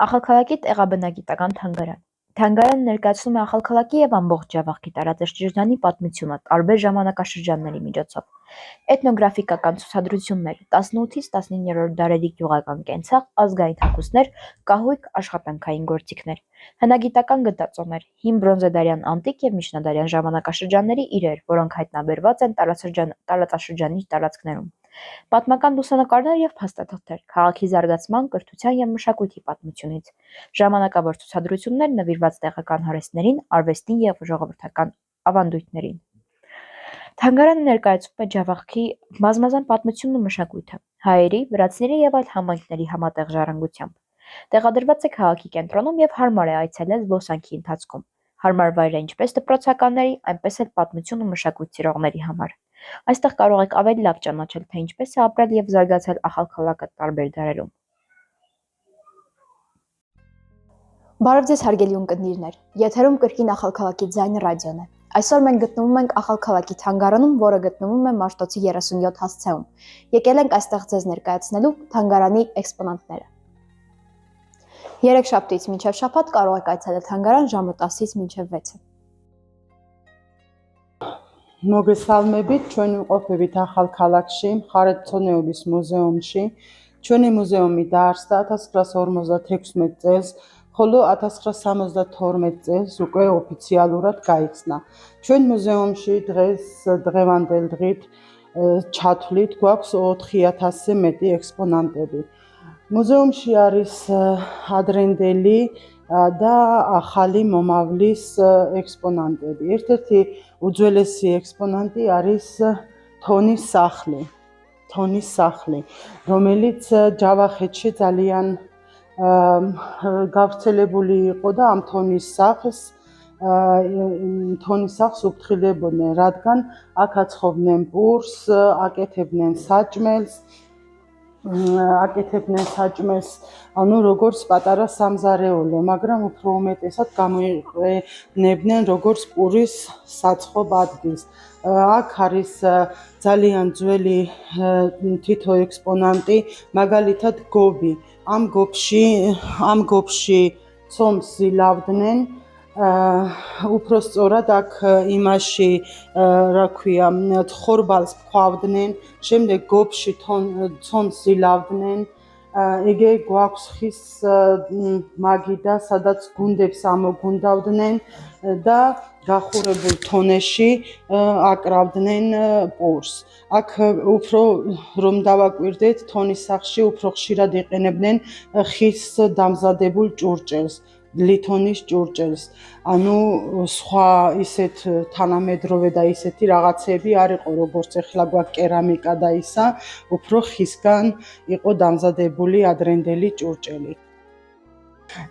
ახალქალაქი տեղաբնակիտական թանգարան։ Թանգարանը ներկայացնում է ախալքալակի և ամբողջ Ջավախքի տարածաշրջանի պատմությունը տարբեր ժամանակաշրջանների միջոցով։ Էթնոգրաֆիկական ցուցադրություններ, 18-ից 19-րդ դարերի գյուղական կենցաղ, ազգային հագուստներ, կահույք, աշխատանքային գործիքներ, հնագիտական գտածոներ, հին բրոնզեդարյան անտիկ և միջնադարյան ժամանակաշրջանների իրեր, որոնք հայտնաբերված են տարածաշրջանի տարածքներում։ Պատմական լուսանկարներ և փաստաթղթեր, քաղաքի զարգացման, կրթության և մշակույթի պատմությունից, ժամանակավոր ցուցադրություններ նվիրված տեղական հարեստներին, արվեստին և ժողովրդական ավանդույթներին։ Թանգարանը ներկայացնում է Ջավախքի բազմազան պատմությունն ու մշակույթը, հայերի, վրացիների և այլ համայնքների համատեղ ժառանգությամբ։ Տեղադրված է քաղաքի կենտրոնում և հարմար է այցելել զբոսանքի ընթացքում։ Հարմար վայր է ինչպես դպրոցականների, այնպես էլ պատմություն ու մշակույթ սիրողների համար։ Այստեղ կարող եք ավելի լավ ճանաչել, թե ինչպես է ապրել և զարգացել ախալքալակը տարբեր դարերում։ Բարև ձեզ հարգելի ունկնդիրներ, եթերում կրկին ախալքալակի ձայնը ռադիոն է։ Այսօր մենք գտնվում ենք ախալքալակի թանգարանում, որը գտնվում է Մաշտոցի 37 հասցեում։ Եկել ենք այստեղ ձեզ ներկայացնելու թանգարանի էքսպոնատները։ Երեքշաբթից մինչև շաբաթ կարող եք այցելել թանգարան ժամը 10-ից մինչև 6-ը։ Մոգեսալմեբիտ ჩვენი ყოფებით ახალქალაქში, მხარეთმცოდნეობის მუზეუმში. ჩვენი მუზეუმი დაარსდა 1956 წელს, ხოლო 1972 წელს უკვე ოფიციალურად გაიხსნა. ჩვენ მუზეუმში დღევანდელ დღით ჩათვლით გვაქვს 4000-ზე მეტი ექსპონატები. მუზეუმში არის ადრინდელი და ახალი მომავლის ექსპონატები. ერთ-ერთი უძველესი ექსპონატი არის თონის სახლი, რომელიც ჯავახეთში ძალიან გავრცელებული იყო და ამ თონის სახლს უფრთხილებოდნენ, რადგან აქ აცხობდნენ პურს, აკეთებდნენ საჭმელს, ანუ როგორც პატარა სამზარეულო, მაგრამ უფრო უმეტესად გამოიყენებდნენ როგორც პურის საცხობ ადგილს. აქ არის ძალიან ძველი თითო ექსპონატი, მაგალითად გობი. ამ გობში ცომს ზილავდნენ, უფრო სწორად აქ იმაში, ხორბალს ფქვავდნენ, შემდეგ გობში ცომს ზილავდნენ. იგივე გვაქვს ხის მაგიდა, სადაც გუნდებს ამოგუნდავდნენ და გახურებულ თონეში აკრავდნენ პურს. აქ უფრო რომ დავაკვირდეთ, თონის სახლში უფრო ხშირად იყენებდნენ ხის დამზადებულ ჭურჭელს, ლითონის ჭურჭელს. ანუ სხვა ისეთ თანამედროვე და ისეთი რაღაცები არ იყო, როგორც ეხლა გვაქვს კერამიკა და ისა, უფრო ხისგან იყო დამზადებული ადრინდელი ჭურჭელი.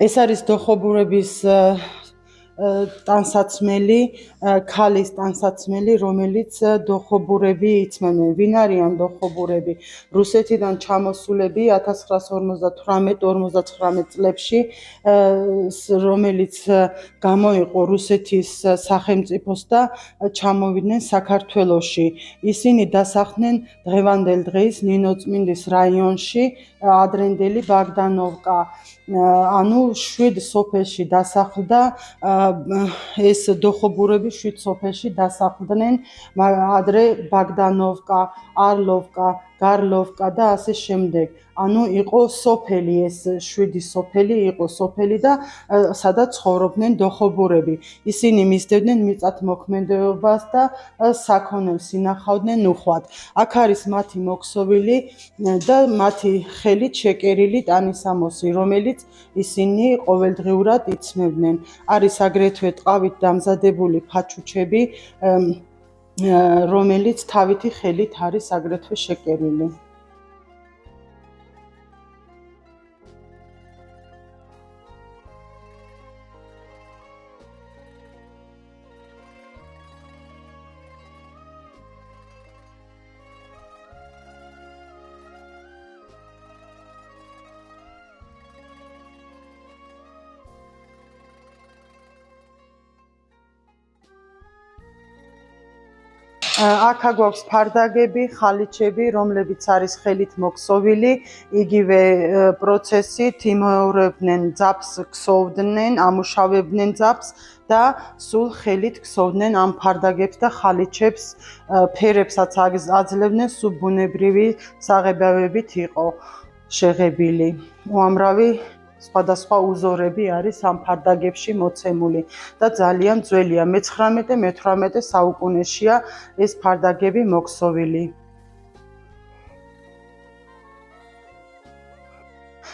ეს არის დოხობურების ტანსაცმელი, ქალის ტანსაცმელი, რომელიც დოხობურები იწმენდნენ. ვინ არიან დოხობურები? რუსეთიდან ჩამოსულები 1958-59 წლებში, რომელიც გამოიყო რუსეთის სახელმწიფოს და ჩამოვიდნენ საქართველოში. ისინი დასახლდნენ დღევანდელ დღის ნინოწმინდის რაიონში, ადრინდელი ბაგდანოვკა. ანუ 7 სოფელში დასახლდა ეს დოხობურები 7 სოფელში დასახლდნენ, ადრე ბაგდანოვკა, არლოვკა, გარლოვკა და ასე შემდეგ. ანუ იყო სოფელი, ეს 7 სოფელი იყო სოფელი და სადაც ცხოვრობდნენ დოხობურები. ისინი მისდევდნენ მიწათმოქმედებას და საქონელს ინახავდნენ უხვად. აქ არის მათი მოქსოვილი და მათი ხელით შეკერილი ტანისამოსი, რომელიც ისინი ყოველდღიურად იცმევდნენ. არის აგრეთვე ტყავით დამზადებული ფაჩუჩები, რომელიც თავითი ხელით არის აგრეთვე შეკერილი. აქ გვაქვს ფარდაგები, ხალიჩები, რომლებიც არის ხელით მოქსოვილი, იგივე პროცესით იმეორებდნენ ძაფს, ქსოვდნენ, ამუშავებდნენ ძაფს და სულ ხელით ქსოვდნენ ამ ფარდაგებს და ხალიჩებს, ფერებსაც აძლევდნენ, სულ ბუნებრივი საღებავებით იყო შეღებილი. უამრავი სხვადასხვა უზორები არის ამ ფარდაგებში მოცემული და ძალიან ძველია. მე-19-მე-18 საუკუნეშია ეს ფარდაგები მოქსოვილი.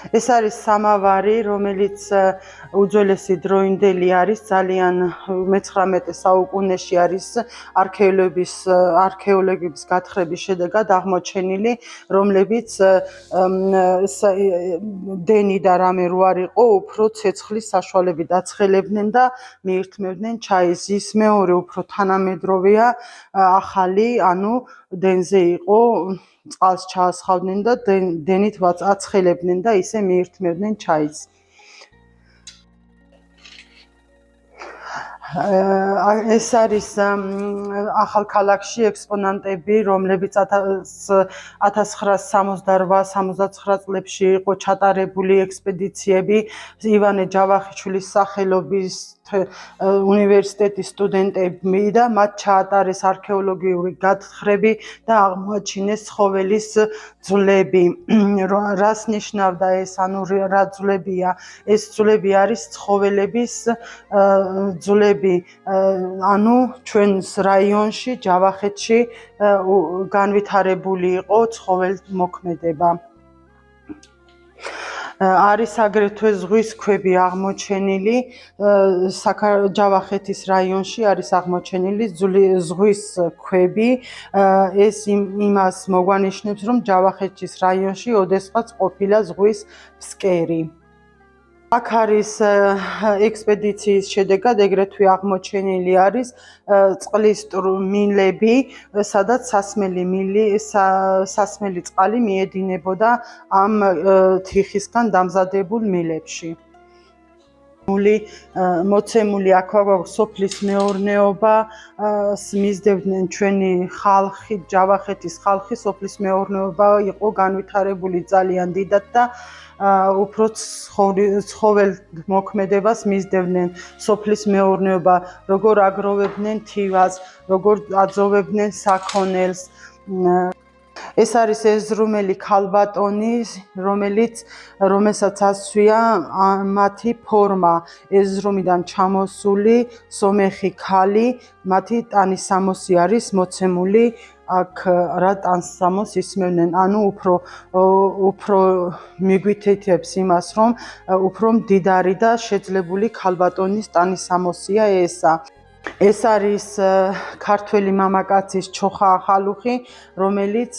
ეს არის სამავარი, რომელიც უძველესი დროინდელი არის, ძალიან მე-19 საუკუნეში არის არქეოლოგების გათხრების შედეგად აღმოჩენილი, რომლებიც დენი და რამე რო არ იყო, უფრო ცეცხლის საშუალებით აცხელებდნენ და მიირთმევდნენ ჩაის. ის მეორე უფრო თანამედროვეა, ახალი, ანუ დენზე იყო, წყალს ჩაასხავდნენ და დენით აცხელებდნენ და ისე მიირთმევდნენ ჩაის. ეს არის ახალქალაქში ექსპონატები, რომლებიც 1968-69 წლებში იყო ჩატარებული ექსპედიციები ივანე ჯავახიშვილის სახელობის უნივერსიტეტის სტუდენტები და მათ ჩაატარეს არქეოლოგიური გათხრები და აღმოაჩინეს ცხოველის ძვლები. რას ნიშნავდა ეს, ანუ რა ძვლებია? ეს ძვლები არის ცხოველების ძვლები, ანუ ჩვენს რაიონში, ჯავახეთში განვითარებული იყო ცხოველმოქმედება. არის აგრეთვე ზღვის ქვები აღმოჩენილი, ჯავახეთის რაიონში არის აღმოჩენილი ზღვის ქვები. ეს იმას მოგვანიშნებს, რომ ჯავახეთის რაიონში ოდესღაც ყოფილა ზღვის ფსკერი. აქ არის ექსპედიციის შედეგად ეგრეთვე აღმოჩენილი არის წყლის მილები, სადაც სასმელი წყალი მიედინებოდა ამ თიხისგან დამზადებულ მილებში. მოცემული აქ გვაქვს სოფლის მეურნეობა, მისდევდნენ ჩვენი ხალხი, ჯავახეთის ხალხი, სოფლის მეურნეობა იყო განვითარებული ძალიან დიდად და უფრო ცხოველ მოქმედებას მისდევდნენ. სოფლის მეურნეობა, როგორ აგროვებდნენ თივას, როგორ აძოვებდნენ საქონელს. ეს არის ეზრუმელი ქალბატონი, რომელსაც ასვია მათი ფორმა, ეზრუმიდან ჩამოსული სომეხი ქალი, მათი ტანისამოსი არის მოცემული აქ რა ტანსამოს ისმევდნენ, ანუ უფრო მიგვითითებს იმას, რომ უფრო მდიდარი და შეძლებული ქალბატონის ტანისამოსია ესა. ეს არის ქართველი მამაკაცის ჩოხა ახალუხი, რომელიც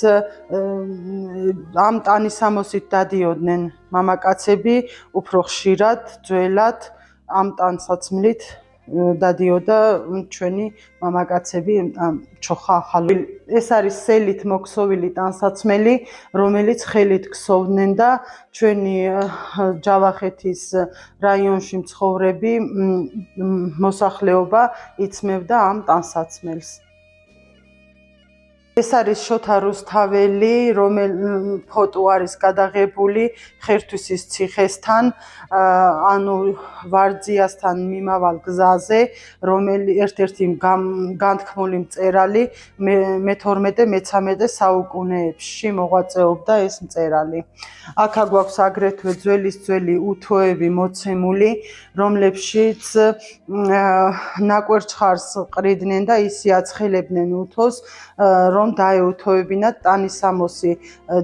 ამ ტანისამოსით დადიოდნენ მამაკაცები, უფრო ხშირად, ძველად ამ ტანსაცმლით დადიოდა ჩვენი მამაკაცები ჩოხა ახალუხი. ეს არის სელით მოქსოვილი ტანსაცმელი, რომელიც ხელით ქსოვდნენ და ჩვენი ჯავახეთის რაიონში მცხოვრები მოსახლეობა იწმევდა ამ ტანსაცმელს. ეს არის შოთა რუსთაველი, ფოტო არის გადაღებული ხერთვისის ციხესთან, ანუ ვარძიასთან მიმავალ გზაზე, ერთ-ერთი განთქმული მწერალი მე-12-მე-13 საუკუნეებში მოღვაწეობდა ეს მწერალი. აქ გვაქვს აგრეთვე ძველი უთოები მოცემული, რომლებშიც ნაკვერჩხარს ყრიდნენ და ისე აცხელებდნენ უთოს, რომ დაეუთოებინათ ტანისამოსი.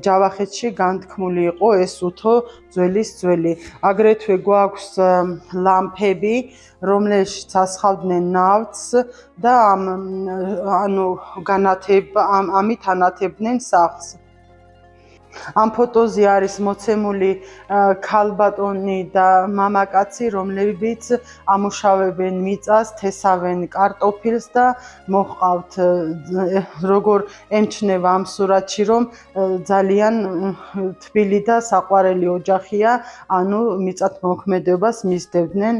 ჯავახეთში განთქმული იყო ეს უთო ძველი. აგრეთვე გვაქვს ლამპები, რომლებშიც ასხავდნენ ნავთს და ამით ანათებდნენ სახლს. ამ ფოტოზე არის მოცემული ქალბატონი და მამაკაცი, რომლებიც ამუშავებენ მიწას, თესავენ კარტოფილს და მოჰყავთ. როგორ ემჩნევა ამ სურათში, რომ ძალიან თბილი და საყვარელი ოჯახია, ანუ მიწათმოქმედებას მისდევდნენ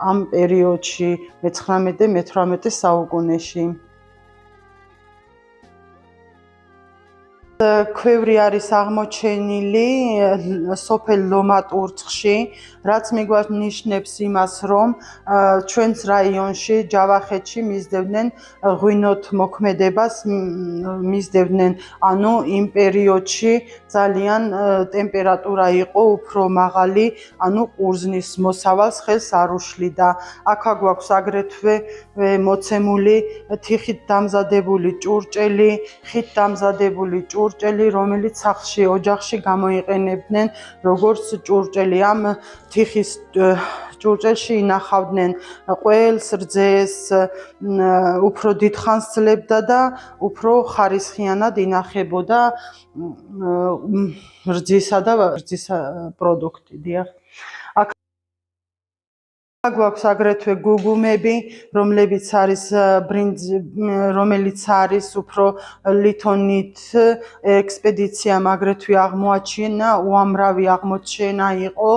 ამ პერიოდში, მე-19-მე-18 საუკუნეში. ქვევრი არის აღმოჩენილი სოფელ ლომატურცხში, რაც მიგვანიშნებს იმას, რომ ჩვენს რაიონში, ჯავახეთში მისდევდნენ ღვინოთ მოქმედებას, მისდევდნენ, ანუ იმ პერიოდში ძალიან ტემპერატურა იყო უფრო მაღალი, ანუ ყურძნის მოსავალს ხელს არ უშლიდა. აქ გვაქვს აგრეთვე მოცემული თიხით დამზადებული ჭურჭელი, ხით დამზადებული ჭურჭელი, რომელიც სახლში, ოჯახში გამოიყენებდნენ როგორც ჭურჭელი. ამ თიხის ჭურჭელში ინახავდნენ ყველს, რძეს, უფრო დიდხანს ძლებდა და უფრო ხარისხიანად ინახებოდა რძისა და რძის პროდუქტი. დიახ. გვაქვს აგრეთვე გუგუმები, რომელიც არის უფრო ლითონით ექსპედიციამ აგრეთვე აღმოაჩინა, უამრავი აღმოჩენა იყო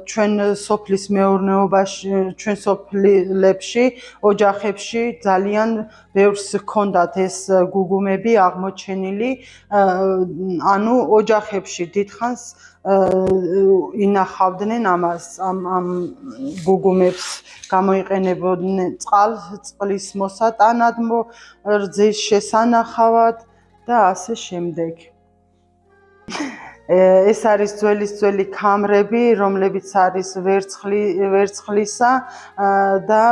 ჩვენ სოფლის მეურნეობაში, ჩვენ სოფლებში, ოჯახებში ძალიან ბევრს ჰქონდათ ეს გუგუმები აღმოჩენილი, ანუ ოჯახებში დიდხანს ინახავდნენ ამას, ამ გუგუმებს გამოიყენებოდნენ წყლის მოსატანად, რძის შესანახავად და ასე შემდეგ. ეს არის ძველი ქამრები, რომლებიც არის ვერცხლისა და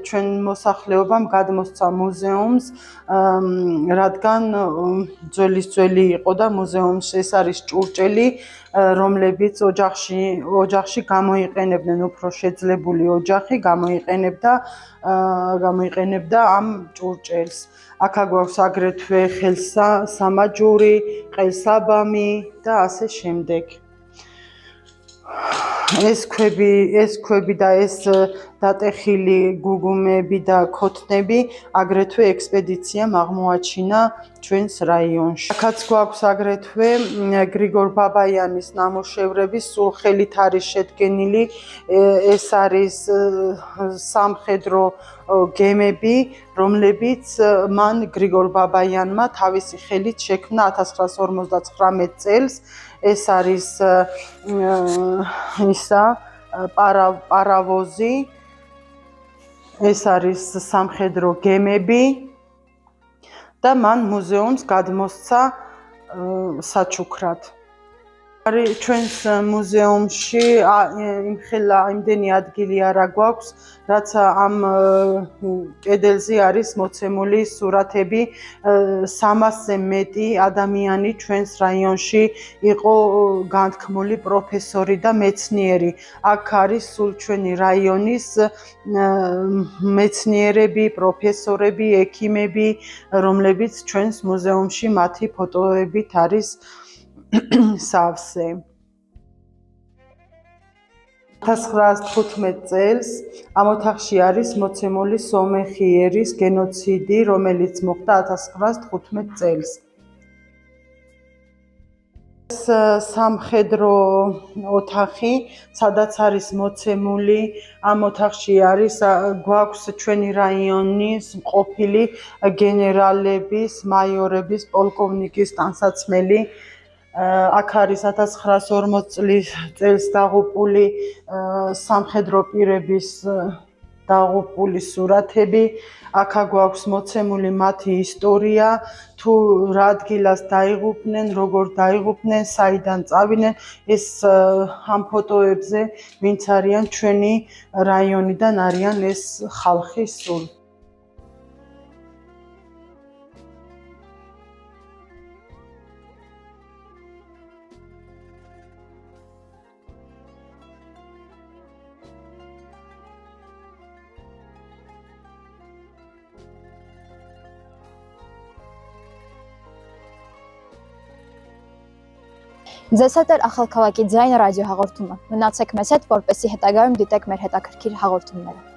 ჩვენ მოსახლეობამ გადმოსცა მუზეუმს, რადგან ძველი იყო და მუზეუმში ეს არის ჭურჭელი, რომლებიც ოჯახში გამოიყენებდნენ, უფრო შეძლებული ოჯახი გამოიყენებდა ამ ჭურჭელს. აქ გვაქვს აგრეთვე ხელსამაჯური, ყელსაბამი და ასე შემდეგ. ეს ქვები და ეს დატეხილი გუგუმები და ქოთნები აგრეთვე ექსპედიციამ აღმოაჩინა ჩვენს რაიონში. აქაც გვაქვს აგრეთვე გრიგორ ბაბაიანის ნამუშევრები, სულ ხელით არის შედგენილი. ეს არის სამხედრო გემები, რომლებიც მან გრიგორ ბაბაიანმა თავისი ხელით შექმნა 1959 წელს. ეს არის პარავოზი, ეს არის სამხედრო გემები და მან მუზეუმს გადმოსცა საჩუქრად. ჩვენს მუზეუმში იმდენი ადგილი არა გვაქვს, რაც ამ კედელზე არის მოცემული სურათები. 300-ზე მეტი ადამიანი ჩვენს რაიონში იყო განთქმული პროფესორი და მეცნიერი. აქ არის სულ ჩვენი რაიონის მეცნიერები, პროფესორები, ექიმები, რომლებიც ჩვენს მუზეუმში მათი ფოტოებით არის სავსე. 1915 წელს ამ ოთახში არის მოცემული სომეხი ერის გენოციდი, რომელიც მოხდა 1915 წელს. სამხედრო ოთახი, სადაც არის მოცემული, ამ ოთახში გვაქვს ჩვენი რაიონის ყოფილი გენერალების, მაიორების, პოლკოვნიკის ტანსაცმელი. აქ არის 1940 წელს დაღუპული სამხედრო პირების დაღუპული სურათები. აქ გვაქვს მოცემული მათი ისტორია, თუ რა ადგილას დაიღუპნენ, როგორ დაიღუპნენ, საიდან წავიდნენ. ეს ამ ფოტოებზე ვინც არიან ჩვენი რაიონიდან არიან ეს ხალხი სულ. Ձեզ հետ էր ախալքավակի ձայն ռադիո հաղորդումը։ Մնացեք մեզ հետ, որպեսզի հետագայում դիտեք մեր հետաքրքիր հաղորդումները։